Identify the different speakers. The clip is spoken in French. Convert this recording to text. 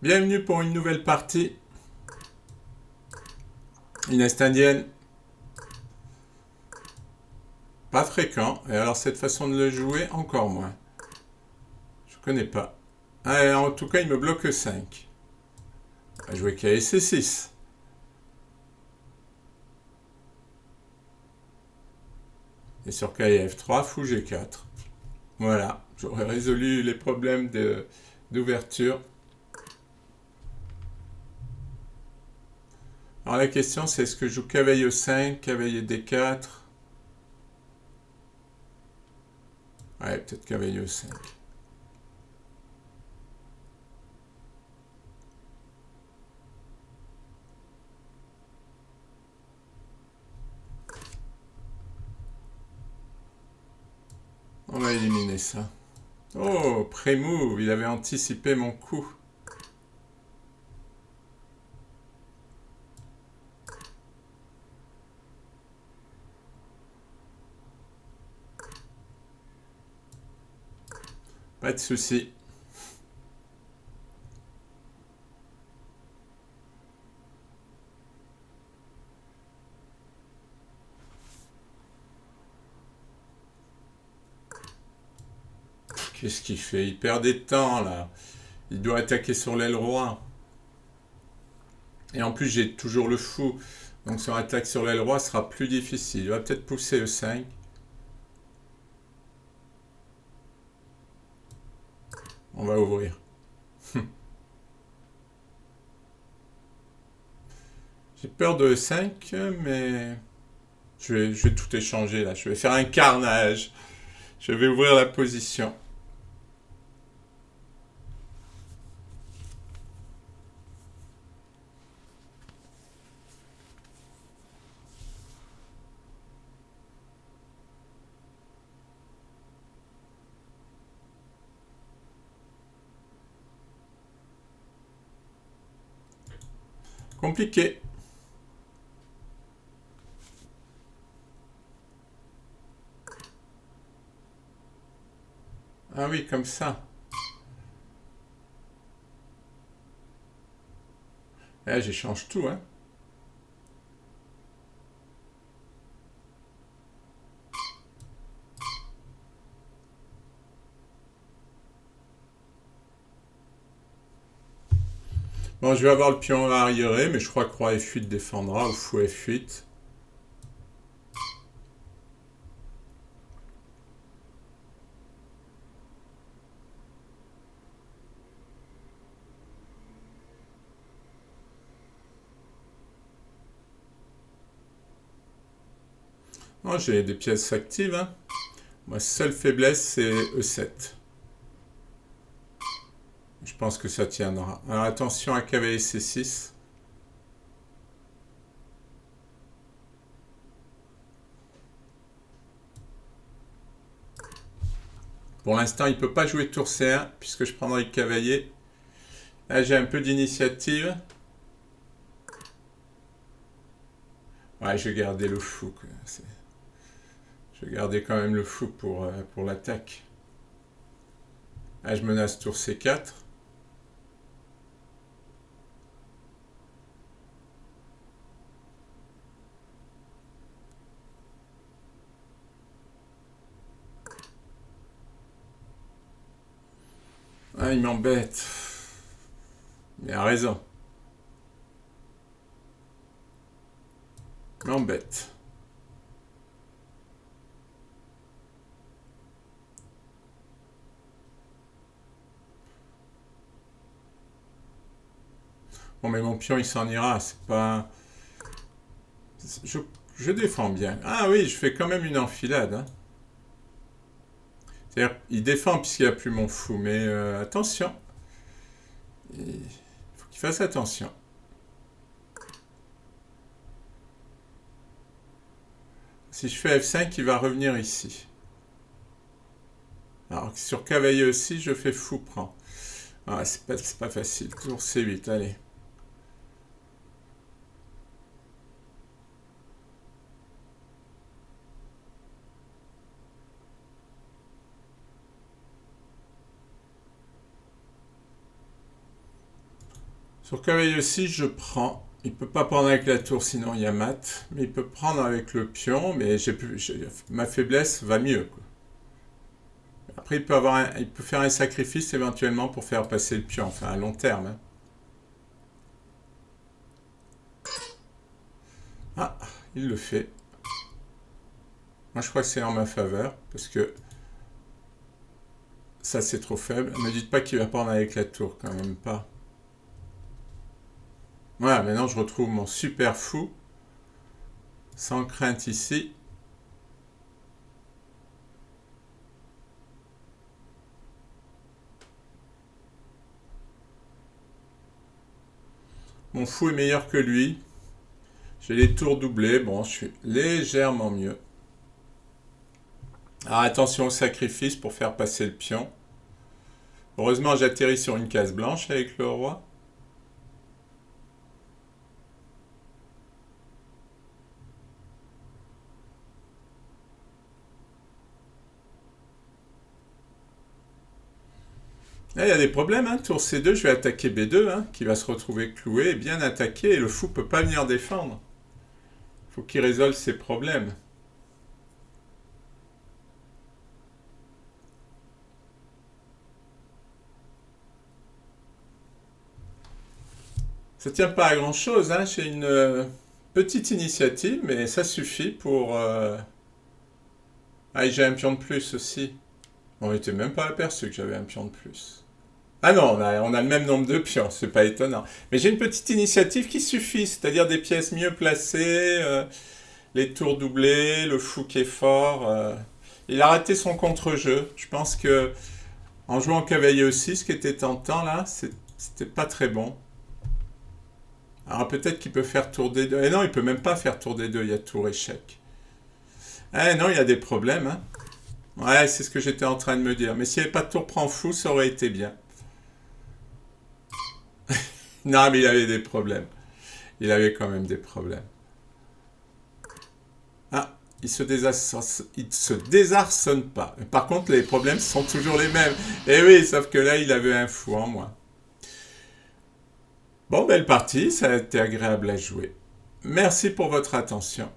Speaker 1: Bienvenue pour une nouvelle partie. Une Est indienne. Pas fréquent. Et alors cette façon de le jouer, encore moins. Je connais pas. Ah, en tout cas, il me bloque 5. On va jouer KSC6. Et sur KF3, fou G4. Voilà. J'aurais résolu les problèmes d'ouverture. Alors la question c'est est-ce que je joue cavalier E5, cavalier D4. Ouais, peut-être cavalier E5. On va éliminer ça. Oh, pré-move, il avait anticipé mon coup. Pas de souci. Qu'est-ce qu'il fait? Il perd des temps là. Il doit attaquer sur l'aile roi. Et en plus, j'ai toujours le fou. Donc son attaque sur l'aile roi sera plus difficile. Il va peut-être pousser E5. On va ouvrir. J'ai peur de E5, mais je vais tout échanger là. Je vais faire un carnage. Je vais ouvrir la position. Compliqué. Ah oui, comme ça. Là, j'échange tout, hein. Bon, je vais avoir le pion arriéré, mais je crois que roi F8 défendra, ou fou F8. Non, j'ai des pièces actives, hein. Ma seule faiblesse, c'est E7. Je pense que ça tiendra. Alors attention à cavalier C6. Pour l'instant, il ne peut pas jouer tour C1 puisque je prendrai le cavalier. Là, j'ai un peu d'initiative. Ouais, je vais garder le fou. Je vais garder quand même le fou pour l'attaque. Là, je menace tour C4. Ah, il m'embête. Il a raison. Il m'embête. Bon, mais mon pion, il s'en ira. C'est pas... Je, je défends bien. Ah oui, je fais quand même une enfilade, hein. C'est-à-dire, il défend puisqu'il n'y a plus mon fou. Mais attention. Il faut qu'il fasse attention. Si je fais F5, il va revenir ici. Alors sur cavalier aussi, je fais fou prend. Ah, c'est pas facile. Tour C8, allez. Sur cavalier aussi, je prends. Il peut pas prendre avec la tour, sinon il y a mat. Mais il peut prendre avec le pion, mais ma faiblesse va mieux, quoi. Après, il peut faire un sacrifice éventuellement pour faire passer le pion, enfin à long terme, hein. Ah, il le fait. Moi, je crois que c'est en ma faveur, parce que ça, c'est trop faible. Ne me dites pas qu'il va prendre avec la tour, quand même pas. Voilà, maintenant, je retrouve mon super fou, sans crainte ici. Mon fou est meilleur que lui. J'ai les tours doublés. Bon, je suis légèrement mieux. Alors attention au sacrifice pour faire passer le pion. Heureusement, j'atterris sur une case blanche avec le roi. Là, il y a des problèmes, hein. Tour C2, je vais attaquer B2, hein, qui va se retrouver cloué, bien attaqué, et le fou peut pas venir défendre. Il faut qu'il résolve ses problèmes. Ça tient pas à grand chose, hein. J'ai une petite initiative, mais ça suffit pour. Ah, et j'ai un pion de plus aussi. On n'était même pas aperçu que j'avais un pion de plus. Ah non, on a le même nombre de pions, c'est pas étonnant. Mais j'ai une petite initiative qui suffit, c'est-à-dire des pièces mieux placées, les tours doublés, le fou qui est fort. Il a raté son contre-jeu. Je pense que en jouant cavalier aussi, ce qui était tentant là, c'était pas très bon. Alors peut-être qu'il peut faire tour D2. Et non, il peut même pas faire tour D2, il y a tour échec. Eh non, il y a des problèmes, hein. Ouais, c'est ce que j'étais en train de me dire. Mais s'il n'y avait pas de tour prend fou, ça aurait été bien. Non, mais il avait des problèmes. Il avait quand même des problèmes. Ah, il se désarçonne pas. Par contre, les problèmes sont toujours les mêmes. Et oui, sauf que là, il avait un fou en moins. Bon, belle partie, ça a été agréable à jouer. Merci pour votre attention.